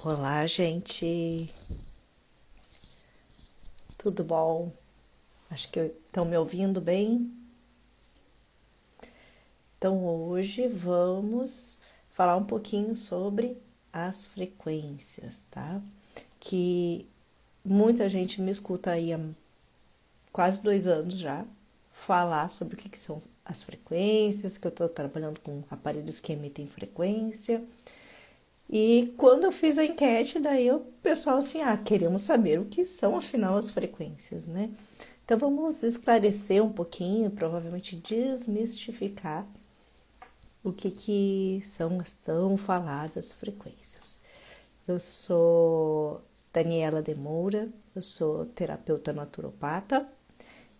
Olá, gente. Tudo bom? Acho que estão me ouvindo bem. Então, hoje vamos falar um pouquinho sobre as frequências, tá? Que muita gente me escuta aí há quase 2 anos já falar sobre o que são as frequências, que eu estou trabalhando com aparelhos que emitem frequência. E quando eu fiz a enquete, daí o pessoal assim, queremos saber o que são afinal as frequências, né? Então vamos esclarecer um pouquinho, provavelmente desmistificar o que são as tão faladas frequências. Eu sou Daniela de Moura, eu sou terapeuta naturopata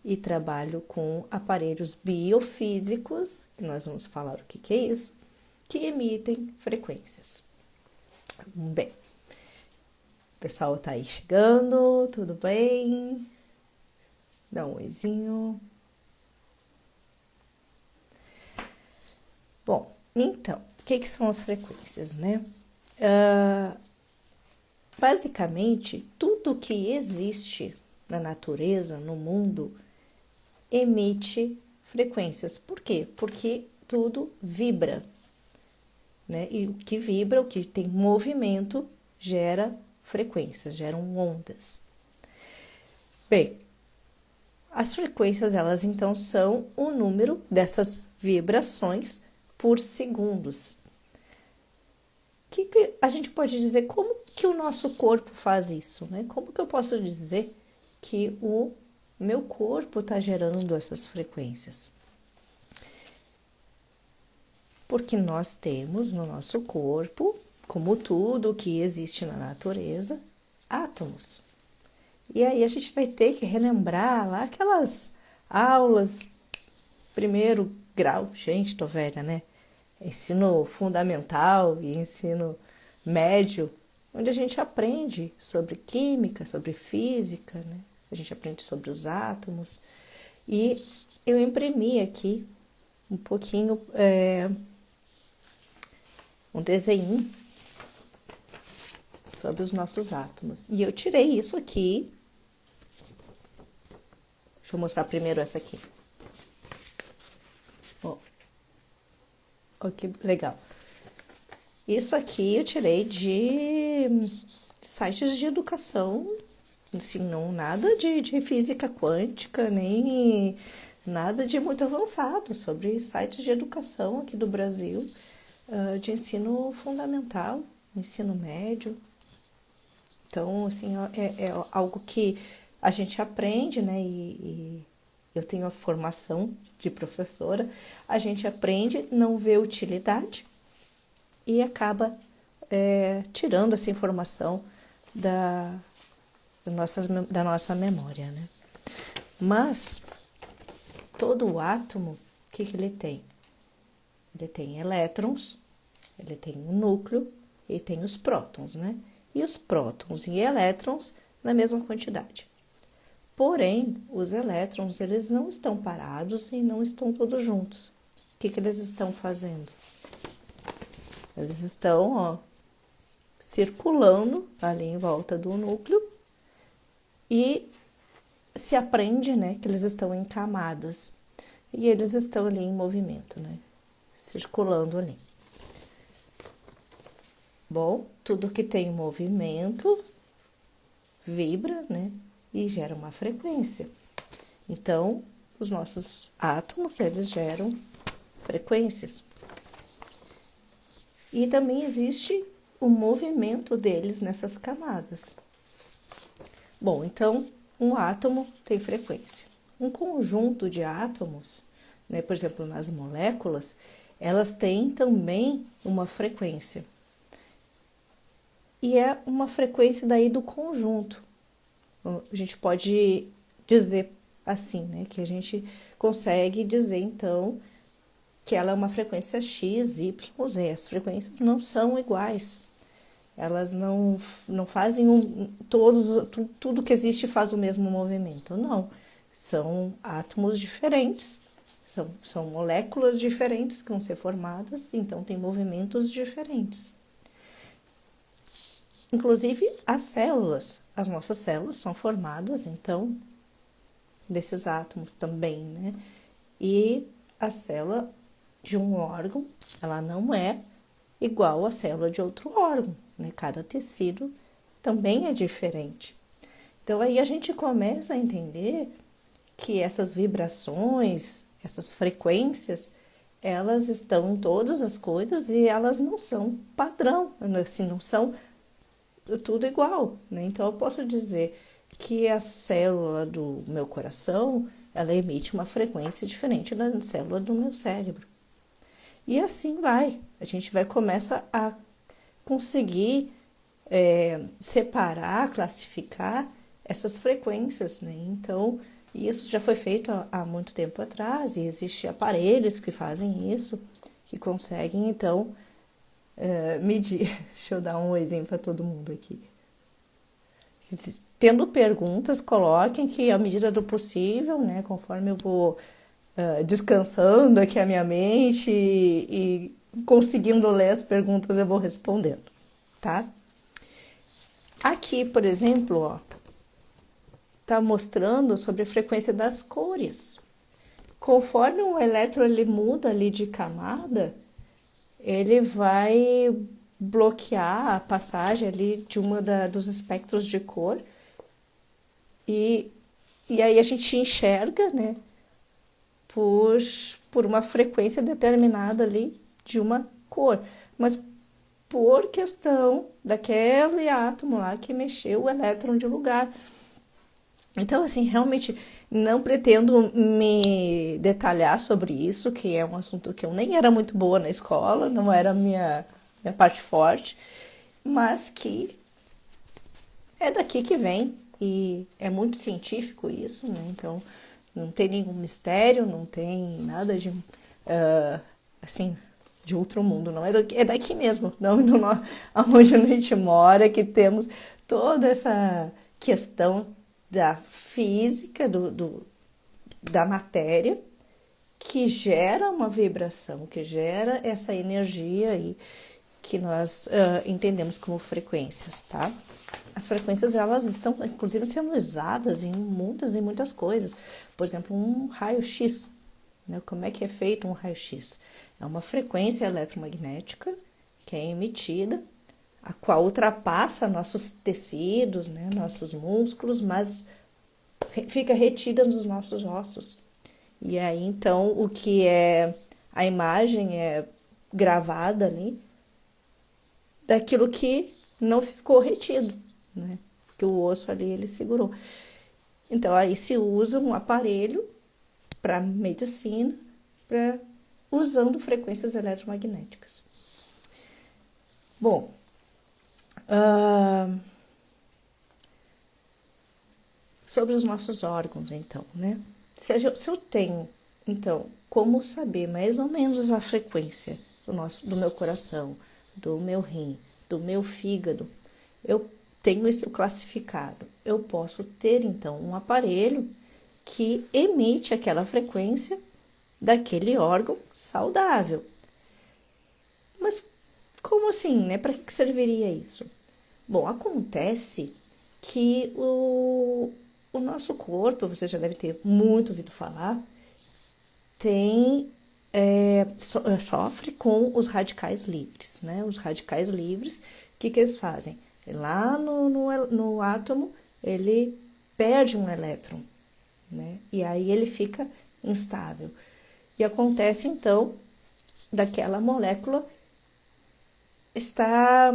e trabalho com aparelhos biofísicos, que nós vamos falar o que é isso, que emitem frequências. Bem, o pessoal tá aí chegando, tudo bem? Dá um oizinho. Bom, então, o que são as frequências, né? Basicamente, tudo que existe na natureza, no mundo, emite frequências. Por quê? Porque tudo vibra, né? E o que vibra, o que tem movimento, gera frequências, geram ondas. Bem, as frequências, elas então são o número dessas vibrações por segundos. O que a gente pode dizer? Como que o nosso corpo faz isso, né? Como que eu posso dizer que o meu corpo está gerando essas frequências? Porque nós temos no nosso corpo, como tudo que existe na natureza, átomos. E aí a gente vai ter que relembrar lá aquelas aulas, primeiro grau, gente, tô velha, né? Ensino fundamental e ensino médio, onde a gente aprende sobre química, sobre física, né? A gente aprende sobre os átomos. E eu imprimi aqui um pouquinho, um desenho sobre os nossos átomos. E eu tirei isso aqui. Deixa eu mostrar primeiro essa aqui. Ó, que legal. Isso aqui eu tirei de sites de educação, assim, não nada de física quântica, nem nada de muito avançado, sobre sites de educação aqui do Brasil, de ensino fundamental, ensino médio. Então, assim, é algo que a gente aprende, né? E eu tenho a formação de professora, a gente aprende, não vê utilidade e acaba tirando essa informação da nossa memória, né? Mas todo átomo, o que ele tem? Ele tem elétrons, ele tem um núcleo e tem os prótons, né? E os prótons e elétrons na mesma quantidade. Porém, os elétrons, eles não estão parados e não estão todos juntos. O que eles estão fazendo? Eles estão, circulando ali em volta do núcleo e se aprende, né, que eles estão em camadas. E eles estão ali em movimento, né, circulando ali. Bom, tudo que tem movimento vibra, né, e gera uma frequência. Então, os nossos átomos, eles geram frequências. E também existe o movimento deles nessas camadas. Bom, então, um átomo tem frequência. Um conjunto de átomos, né, por exemplo, nas moléculas, elas têm também uma frequência. E é uma frequência daí do conjunto. A gente pode dizer assim, né, que a gente consegue dizer, então, que ela é uma frequência X, Y, Z. As frequências não são iguais. Elas não fazem tudo que existe faz o mesmo movimento. Não. São átomos diferentes, são moléculas diferentes que vão ser formadas, então tem movimentos diferentes. inclusive as nossas células são formadas, então, desses átomos também, né? E a célula de um órgão, ela não é igual à célula de outro órgão, né? Cada tecido também é diferente. Então, aí a gente começa a entender que essas vibrações, essas frequências, elas estão em todas as coisas e elas não são padrão, assim, não são tudo igual, né? Então, eu posso dizer que a célula do meu coração, ela emite uma frequência diferente da célula do meu cérebro. E assim vai. A gente vai começar a conseguir separar, classificar essas frequências, né? Então, isso já foi feito há muito tempo atrás e existem aparelhos que fazem isso, que conseguem, então, medir. Deixa eu dar um exemplo para todo mundo aqui. Tendo perguntas, coloquem que, à medida do possível, né, conforme eu vou descansando aqui a minha mente e conseguindo ler as perguntas, eu vou respondendo, tá? Aqui, por exemplo, ó, tá mostrando sobre a frequência das cores. Conforme o elétron ele muda ali de camada, ele vai bloquear a passagem ali de dos espectros de cor e aí a gente enxerga, né, por uma frequência determinada ali de uma cor, mas por questão daquele átomo lá que mexeu o elétron de lugar. Então, assim, realmente não pretendo me detalhar sobre isso, que é um assunto que eu nem era muito boa na escola, não era a minha parte forte, mas que é daqui que vem e é muito científico isso, né? Então, não tem nenhum mistério, não tem nada de, assim, de outro mundo, não. É daqui mesmo, não onde a gente mora, que temos toda essa questão da física, da matéria, que gera uma vibração, que gera essa energia aí, que nós entendemos como frequências, tá? As frequências, elas estão, inclusive, sendo usadas em muitas coisas. Por exemplo, um raio-x, né? Como é que é feito um raio-x? É uma frequência eletromagnética que é emitida, a qual ultrapassa nossos tecidos, né? Nossos músculos, mas fica retida nos nossos ossos. E aí, então, o que é a imagem é gravada ali daquilo que não ficou retido, né? Porque o osso ali ele segurou. Então, aí se usa um aparelho para medicina, usando frequências eletromagnéticas. Bom, sobre os nossos órgãos, então, né? Se eu tenho, então, como saber mais ou menos a frequência do meu coração, do meu rim, do meu fígado, eu tenho isso classificado. Eu posso ter, então, um aparelho que emite aquela frequência daquele órgão saudável. Mas como assim, né? Para que serviria isso? Bom, acontece que o nosso corpo, você já deve ter muito ouvido falar, sofre com os radicais livres, né? Os radicais livres, o que eles fazem? Lá no átomo, ele perde um elétron, né? E aí ele fica instável. E acontece, então, daquela molécula está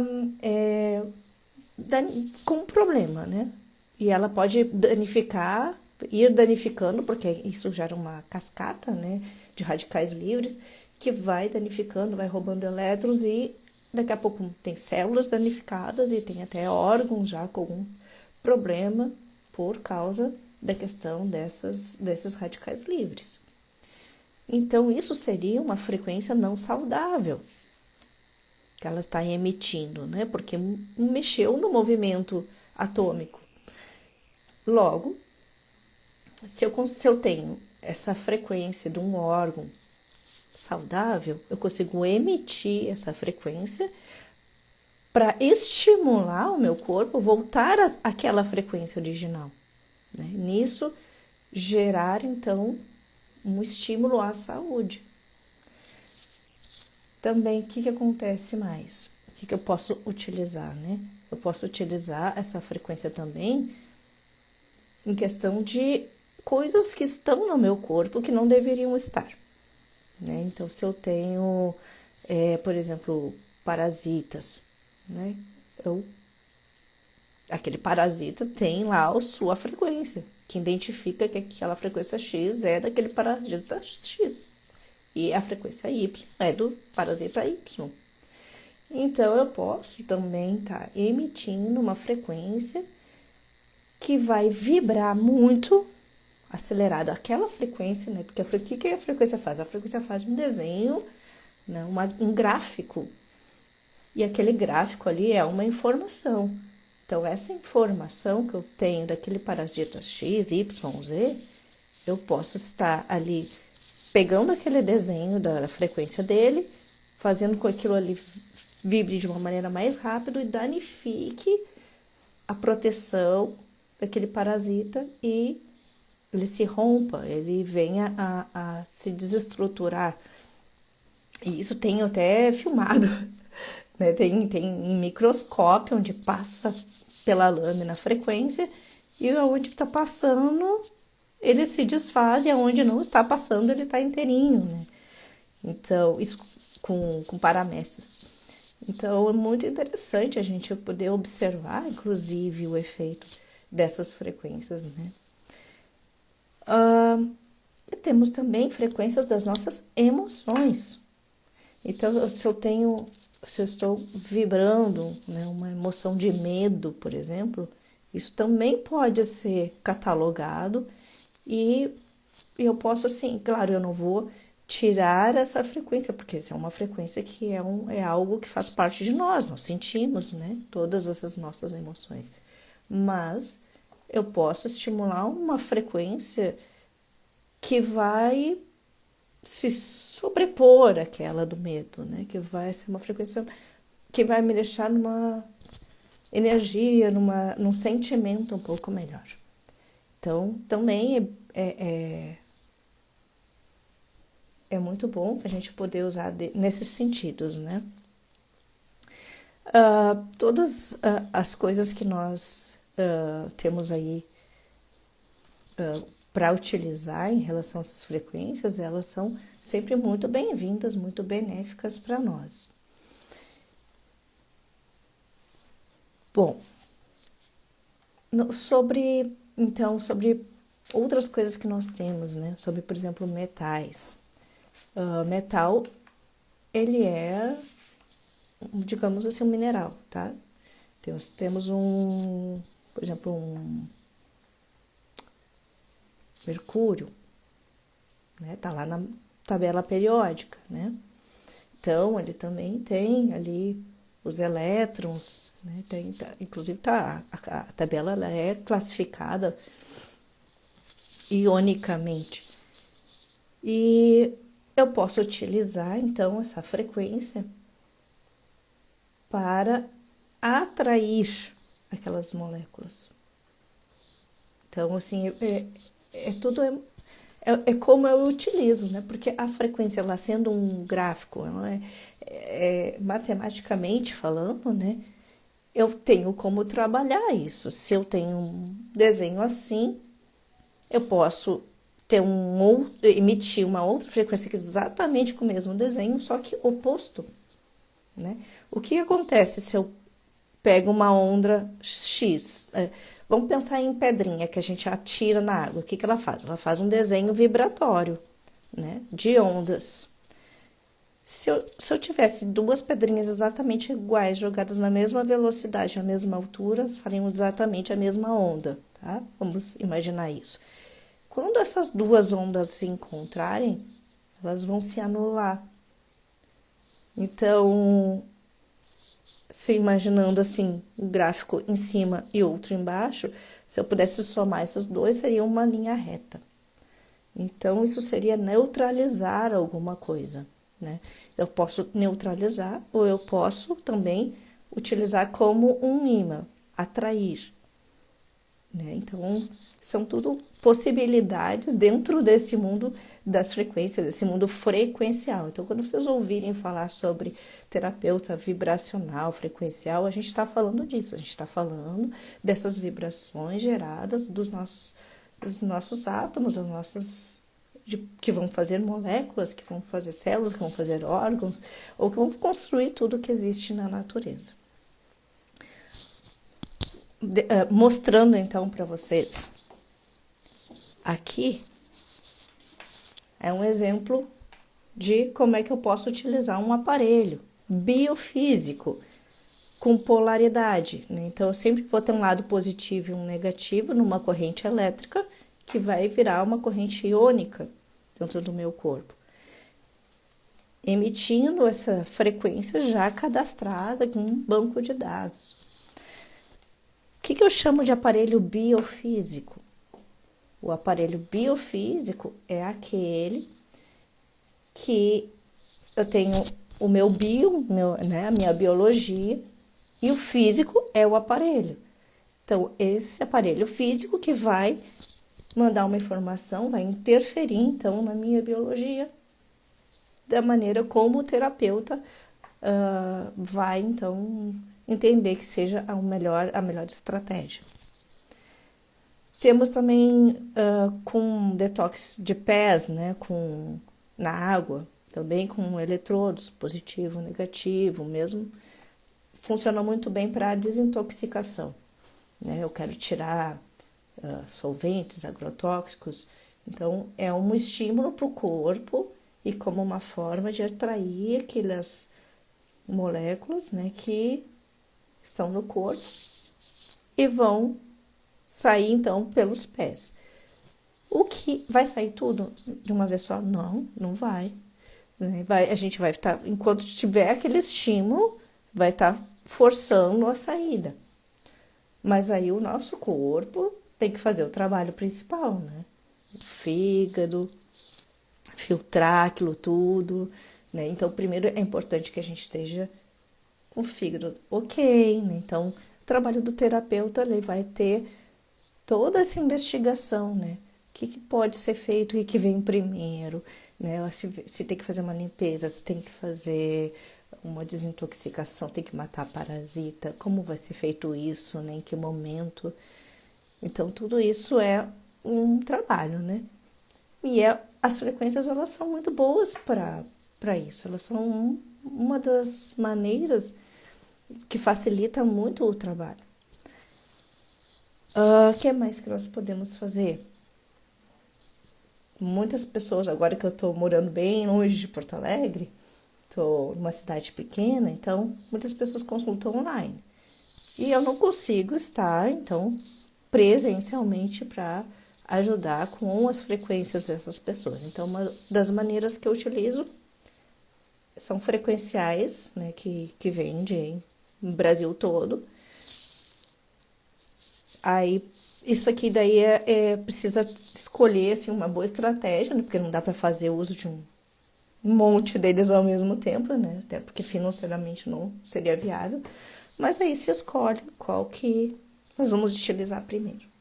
com um problema, né? E ela pode ir danificando, porque isso gera uma cascata, né, de radicais livres, que vai danificando, vai roubando elétrons e daqui a pouco tem células danificadas e tem até órgãos já com algum problema por causa da questão desses radicais livres. Então, isso seria uma frequência não saudável que ela está emitindo, né? Porque mexeu no movimento atômico. Logo, se eu tenho essa frequência de um órgão saudável, eu consigo emitir essa frequência para estimular o meu corpo voltar àquela frequência original, né? Nisso, gerar, então, um estímulo à saúde. Também, o que acontece mais? O que eu posso utilizar, né? Eu posso utilizar essa frequência também em questão de coisas que estão no meu corpo que não deveriam estar, né? Então, se eu tenho, por exemplo, parasitas, né? Aquele parasita tem lá a sua frequência, que identifica que aquela frequência X é daquele parasita X. E a frequência Y é do parasita Y. Então, eu posso também estar emitindo uma frequência que vai vibrar muito acelerado aquela frequência, né? Porque o que a frequência faz? A frequência faz um desenho, né? Um gráfico. E aquele gráfico ali é uma informação. Então, essa informação que eu tenho daquele parasita X, Y, Z, eu posso estar ali pegando aquele desenho da frequência dele, fazendo com que aquilo ali vibre de uma maneira mais rápida e danifique a proteção daquele parasita e ele se rompa, ele venha a se desestruturar. E isso tem até filmado, né? Tem em microscópio, onde passa pela lâmina a frequência, e onde está passando, ele se desfaz, e onde não está passando, ele está inteirinho, né? Então, isso com paramécios. Então, é muito interessante a gente poder observar, inclusive, o efeito dessas frequências, né? E temos também frequências das nossas emoções. Então, se eu estou vibrando, né, uma emoção de medo, por exemplo, isso também pode ser catalogado e eu posso, assim, claro, eu não vou tirar essa frequência, porque essa é uma frequência que é algo que faz parte de nós sentimos, né, todas essas nossas emoções. Mas eu posso estimular uma frequência que vai se sobrepor àquela do medo, né? Que vai ser uma frequência que vai me deixar numa energia, num sentimento um pouco melhor. Então, também é muito bom a gente poder usar nesses sentidos, né? Todas as coisas que nós temos aí para utilizar em relação a essas frequências, elas são sempre muito bem-vindas, muito benéficas para nós. Bom, sobre outras coisas que nós temos, né? Sobre, por exemplo, metais. Metal, ele é, digamos assim, um mineral, tá? Temos por exemplo, um mercúrio, né? Tá lá na tabela periódica, né? Então, ele também tem ali os elétrons, né? Inclusive, a tabela ela é classificada ionicamente. E eu posso utilizar, então, essa frequência para atrair aquelas moléculas. Então, assim, tudo é como eu utilizo, né? Porque a frequência, ela sendo um gráfico, matematicamente falando, né? Eu tenho como trabalhar isso. Se eu tenho um desenho assim, eu posso emitir uma outra frequência que é exatamente com o mesmo desenho, só que oposto, né? O que acontece se eu pego uma onda X? Vamos pensar em pedrinha que a gente atira na água. O que ela faz? Ela faz um desenho vibratório, né, de ondas. Se eu tivesse duas pedrinhas exatamente iguais, jogadas na mesma velocidade, na mesma altura, fariam exatamente a mesma onda, tá? Vamos imaginar isso. Quando essas duas ondas se encontrarem, elas vão se anular. Então, se imaginando assim, um gráfico em cima e outro embaixo, se eu pudesse somar esses dois, seria uma linha reta. Então, isso seria neutralizar alguma coisa, né? Eu posso neutralizar ou eu posso também utilizar como um imã, atrair, né? Então, são tudo possibilidades dentro desse mundo das frequências, desse mundo frequencial. Então, quando vocês ouvirem falar sobre terapeuta vibracional, frequencial, a gente está falando disso, a gente está falando dessas vibrações geradas dos nossos átomos, as nossas que vão fazer moléculas, que vão fazer células, que vão fazer órgãos, ou que vão construir tudo que existe na natureza. Mostrando então para vocês, aqui é um exemplo de como é que eu posso utilizar um aparelho biofísico com polaridade, né? Então, eu sempre vou ter um lado positivo e um negativo numa corrente elétrica que vai virar uma corrente iônica dentro do meu corpo, emitindo essa frequência já cadastrada com um banco de dados. O que eu chamo de aparelho biofísico? O aparelho biofísico é aquele que eu tenho o meu né, a minha biologia, e o físico é o aparelho. Então, esse aparelho físico que vai mandar uma informação, vai interferir, então, na minha biologia, da maneira como o terapeuta vai, então, entender que seja a melhor estratégia. Temos também com detox de pés, né, na água, também com eletrodos, positivo, negativo, mesmo. Funciona muito bem para desintoxicação, né? Eu quero tirar solventes, agrotóxicos, então é um estímulo para o corpo e como uma forma de atrair aquelas moléculas, né, que estão no corpo e vão sair então pelos pés. O que vai sair tudo de uma vez só? Não vai. A gente vai estar, enquanto tiver aquele estímulo, vai estar forçando a saída. Mas aí o nosso corpo tem que fazer o trabalho principal, né? O fígado, filtrar aquilo tudo, né? Então, primeiro é importante que a gente esteja com o fígado ok, né? Então, o trabalho do terapeuta, ele vai ter toda essa investigação, né? O que pode ser feito, o que vem primeiro, né? Se tem que fazer uma limpeza, se tem que fazer uma desintoxicação, tem que matar a parasita, como vai ser feito isso, né? Em que momento. Então, tudo isso é um trabalho, né? E as frequências, elas são muito boas para isso. Elas são uma das maneiras que facilita muito o trabalho. O que mais que nós podemos fazer? Muitas pessoas, agora que eu estou morando bem longe de Porto Alegre, estou numa cidade pequena, então muitas pessoas consultam online. E eu não consigo estar, então, presencialmente para ajudar com as frequências dessas pessoas. Então, uma das maneiras que eu utilizo são frequenciais, né, que vendem no Brasil todo. Aí, isso aqui daí precisa escolher assim, uma boa estratégia, né, porque não dá para fazer uso de um monte deles ao mesmo tempo, né, até porque financeiramente não seria viável. Mas aí se escolhe qual que nós vamos utilizar primeiro.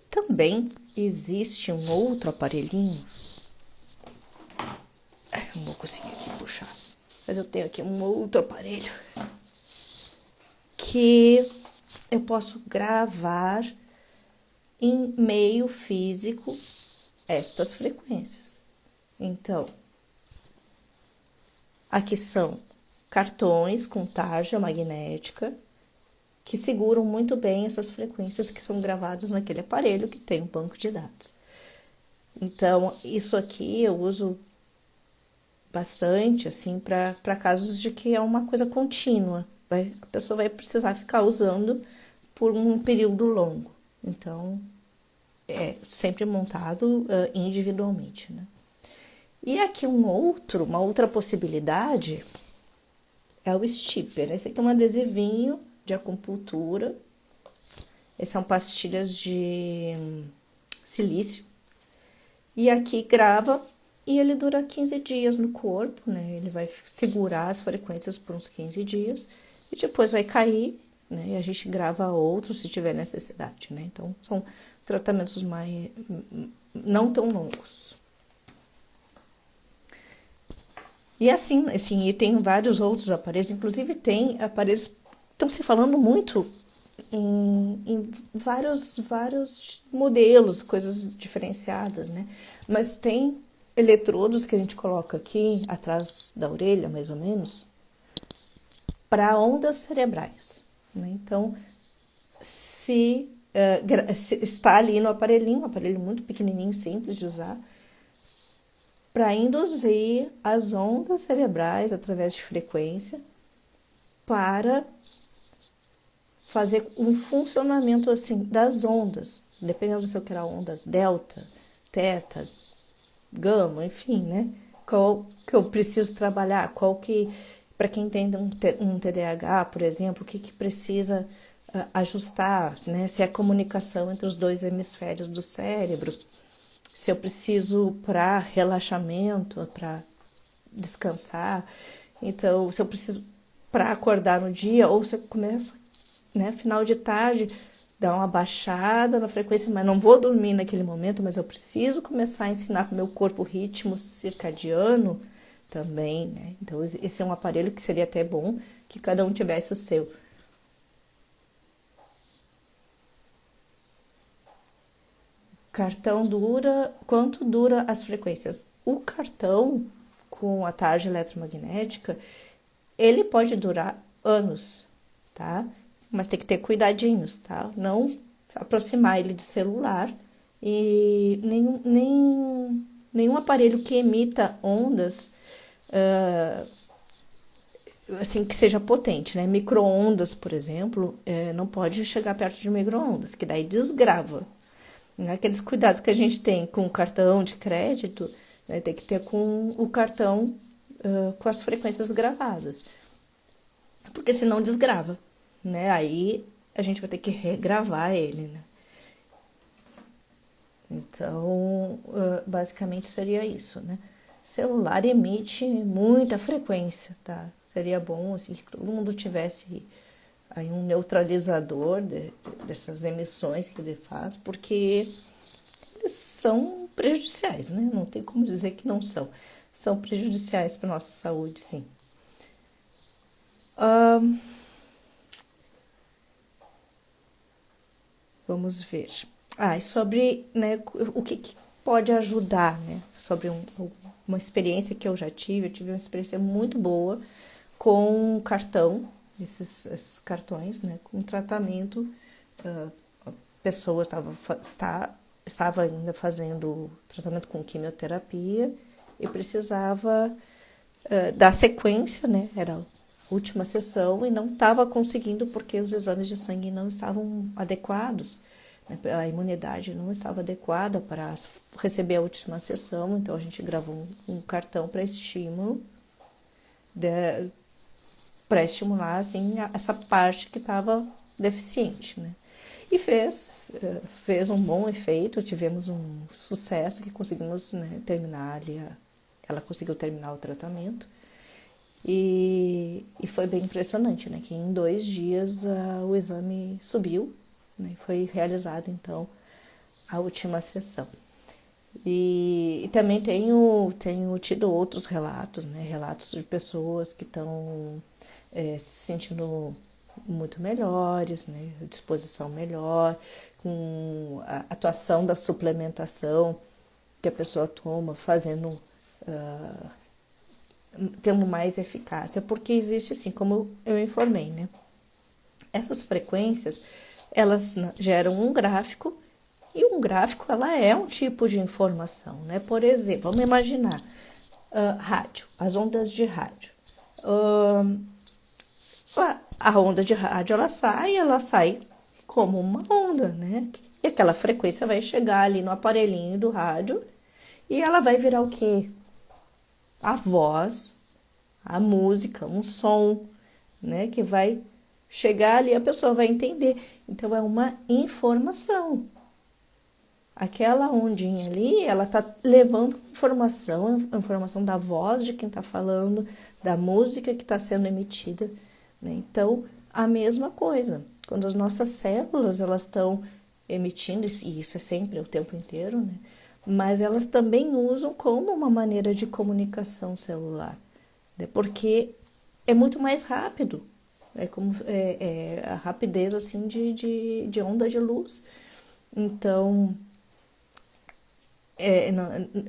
Também existe um outro aparelhinho. Não vou conseguir aqui puxar. Mas eu tenho aqui um outro aparelho que eu posso gravar em meio físico estas frequências. Então, aqui são cartões com tarja magnética que seguram muito bem essas frequências que são gravadas naquele aparelho que tem um banco de dados. Então, isso aqui eu uso bastante, assim, para casos de que é uma coisa contínua. A pessoa vai precisar ficar usando por um período longo. Então, é sempre montado individualmente, né? E aqui uma outra possibilidade é o stipper. Esse aqui é um adesivinho de acupuntura. Essas são pastilhas de silício. E aqui grava e ele dura 15 dias no corpo, né? Ele vai segurar as frequências por uns 15 dias e depois vai cair, né? E a gente grava outros se tiver necessidade, né? Então, são tratamentos mais não tão longos. E assim, e tem vários outros aparelhos, inclusive tem aparelhos, estão se falando muito em vários modelos, coisas diferenciadas, né? Mas tem eletrodos que a gente coloca aqui atrás da orelha, mais ou menos, para ondas cerebrais, né? Então, se está ali no aparelhinho, um aparelho muito pequenininho, simples de usar, para induzir as ondas cerebrais através de frequência para fazer um funcionamento assim das ondas, dependendo do se eu quero ondas delta, teta, gama, enfim, né? Qual que eu preciso trabalhar, qual que, para quem tem um TDAH, por exemplo, o que precisa ajustar, né? Se é a comunicação entre os dois hemisférios do cérebro, se eu preciso para relaxamento, para descansar, então se eu preciso para acordar no dia, ou se eu começo, né, final de tarde, dar uma baixada na frequência, mas não vou dormir naquele momento, mas eu preciso começar a ensinar para o meu corpo o ritmo circadiano também, né? Então esse é um aparelho que seria até bom que cada um tivesse o seu. Cartão dura, quanto dura as frequências? O cartão com a tarja eletromagnética, ele pode durar anos, tá? Mas tem que ter cuidadinhos, tá? Não aproximar ele de celular e nenhum aparelho que emita ondas, assim, que seja potente, né? Micro-ondas, por exemplo, não pode chegar perto de micro-ondas, que daí desgrava. Aqueles cuidados que a gente tem com o cartão de crédito, né, tem que ter com o cartão com as frequências gravadas. Porque senão desgrava, né? Aí a gente vai ter que regravar ele, né? Então, basicamente seria isso, né? Celular emite muita frequência, tá? Seria bom, assim, que todo mundo tivesse aí um neutralizador dessas emissões que ele faz, porque eles são prejudiciais, né? Não tem como dizer que não são. São prejudiciais para a nossa saúde, sim. Vamos ver. E sobre, né, o que pode ajudar, né? Sobre uma experiência que eu já tive. Eu tive uma experiência muito boa com cartão, esses cartões, né? Com tratamento. A pessoa estava ainda fazendo tratamento com quimioterapia e precisava dar sequência, né? Era a última sessão e não estava conseguindo porque os exames de sangue não estavam adequados, né? A imunidade não estava adequada para receber a última sessão, então a gente gravou um cartão para estímulo, para estimular assim, essa parte que estava deficiente, né? E fez um bom efeito, tivemos um sucesso que conseguimos, né, terminar ali, ela conseguiu terminar o tratamento e foi bem impressionante, né, que em 2 dias o exame subiu, né, foi realizado então a última sessão. E também tenho tido outros relatos, né, relatos de pessoas que estão se sentindo muito melhores, né? Disposição melhor, com a atuação da suplementação que a pessoa toma, fazendo, tendo mais eficácia, porque existe assim, como eu informei, né? Essas frequências, elas geram um gráfico e um gráfico, ela é um tipo de informação, né? Por exemplo, vamos imaginar rádio, as ondas de rádio. A onda de rádio, ela sai como uma onda, né? E aquela frequência vai chegar ali no aparelhinho do rádio e ela vai virar o quê? A voz, a música, um som, né? Que vai chegar ali, a pessoa vai entender. Então, é uma informação. Aquela ondinha ali, ela tá levando informação, a informação da voz de quem tá falando, da música que está sendo emitida, né? Então, a mesma coisa. Quando as nossas células, elas estão emitindo, e isso é sempre, o tempo inteiro, né? Mas elas também usam como uma maneira de comunicação celular, né? Porque é muito mais rápido, é como a rapidez assim de onda de luz. Então,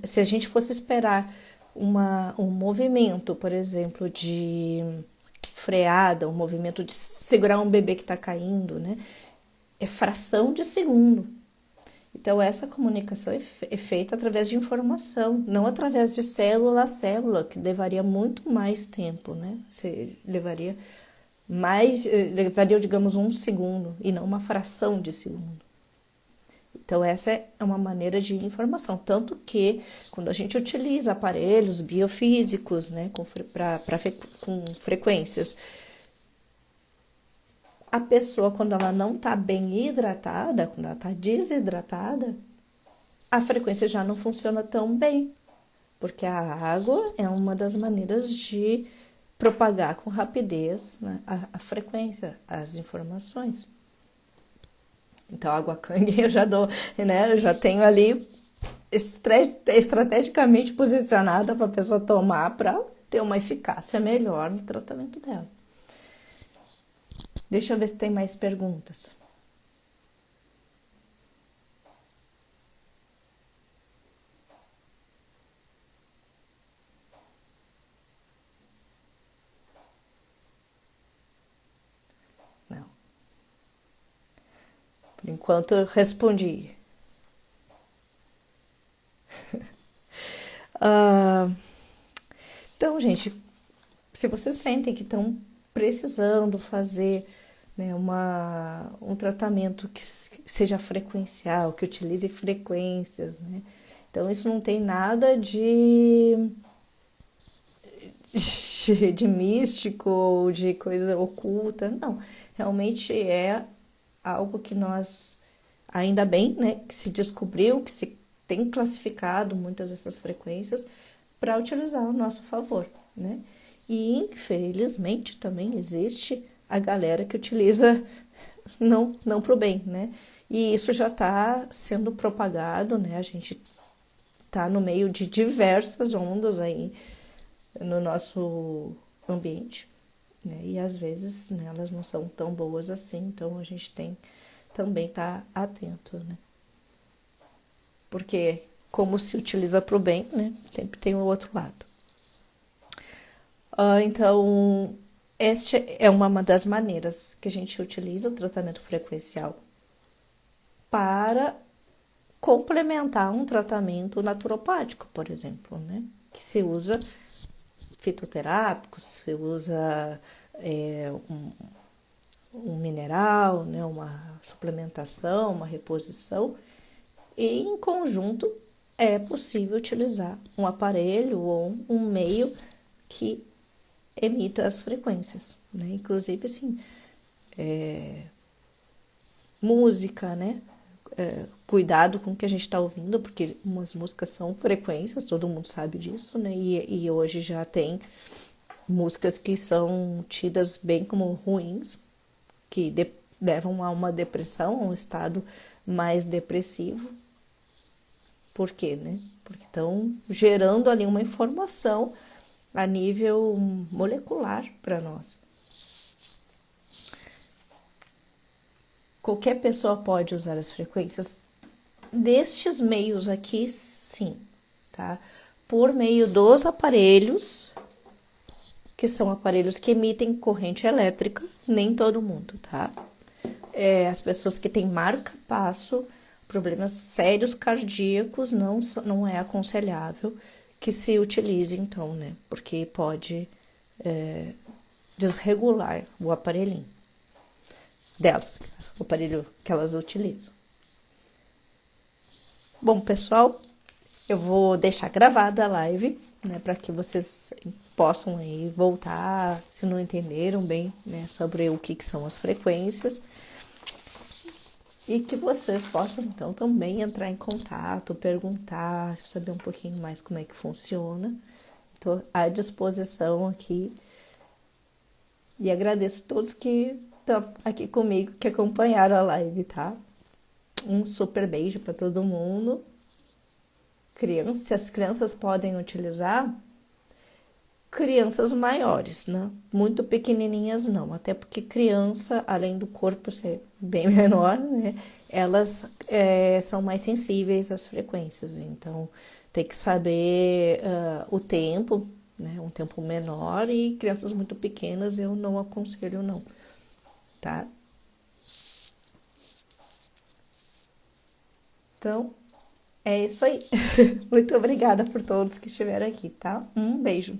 se a gente fosse esperar um movimento, por exemplo, de freada, um movimento de segurar um bebê que está caindo, né? É fração de segundo. Então, essa comunicação é feita através de informação, não através de célula a célula, que levaria muito mais tempo, né? Levaria, digamos, um segundo, e não uma fração de segundo. Então, essa é uma maneira de informação. Tanto que, quando a gente utiliza aparelhos biofísicos, né, com frequências, a pessoa, quando ela não está bem hidratada, quando ela está desidratada, a frequência já não funciona tão bem, porque a água é uma das maneiras de propagar com rapidez, né, a frequência, as informações. Então, a água cangue eu já dou, né? Eu já tenho ali estrategicamente posicionada para a pessoa tomar para ter uma eficácia melhor no tratamento dela. Deixa eu ver se tem mais perguntas. Não. Por enquanto eu respondi. Então, gente, se vocês sentem que estão precisando fazer, né, um tratamento que seja frequencial, que utilize frequências, né? Então, isso não tem nada de místico ou de coisa oculta, não. Realmente é algo que nós, ainda bem, né, que se descobriu, que se tem classificado muitas dessas frequências para utilizar ao nosso favor, né? E infelizmente também existe a galera que utiliza não para o bem, né? E isso já está sendo propagado, né? A gente está no meio de diversas ondas aí no nosso ambiente, né? E às vezes, né, elas não são tão boas assim, então a gente tem também estar atento, né? Porque como se utiliza para o bem, né? Sempre tem o outro lado. Então, esta é uma das maneiras que a gente utiliza o tratamento frequencial para complementar um tratamento naturopático, por exemplo, né? Que se usa fitoterápicos, se usa um mineral, né? Uma suplementação, uma reposição, e em conjunto é possível utilizar um aparelho ou um meio que emita as frequências, né? Inclusive, assim, música, né? Cuidado com o que a gente está ouvindo, porque umas músicas são frequências, todo mundo sabe disso, né? E hoje já tem músicas que são tidas bem como ruins, que levam a uma depressão, a um estado mais depressivo. Por quê, né? Porque estão gerando ali uma informação a nível molecular para nós. Qualquer pessoa pode usar as frequências destes meios aqui, sim, tá? Por meio dos aparelhos, que são aparelhos que emitem corrente elétrica, nem todo mundo, tá? As pessoas que têm marca-passo, problemas sérios cardíacos, não é aconselhável que se utilize, então, né? Porque pode desregular o aparelhinho delas, o aparelho que elas utilizam. Bom, pessoal, eu vou deixar gravada a live, né, para que vocês possam aí voltar, se não entenderam bem, né, sobre o que são as frequências. E que vocês possam, então, também entrar em contato, perguntar, saber um pouquinho mais como é que funciona. Estou à disposição aqui e agradeço a todos que estão aqui comigo, que acompanharam a live, tá? Um super beijo para todo mundo. Se as crianças podem utilizar, crianças maiores, né? Muito pequenininhas não, até porque criança, além do corpo ser bem menor, né? Elas são mais sensíveis às frequências, então tem que saber o tempo, né? Um tempo menor, e crianças muito pequenas eu não aconselho não, tá? Então, é isso aí. Muito obrigada por todos que estiveram aqui, tá? Um beijo.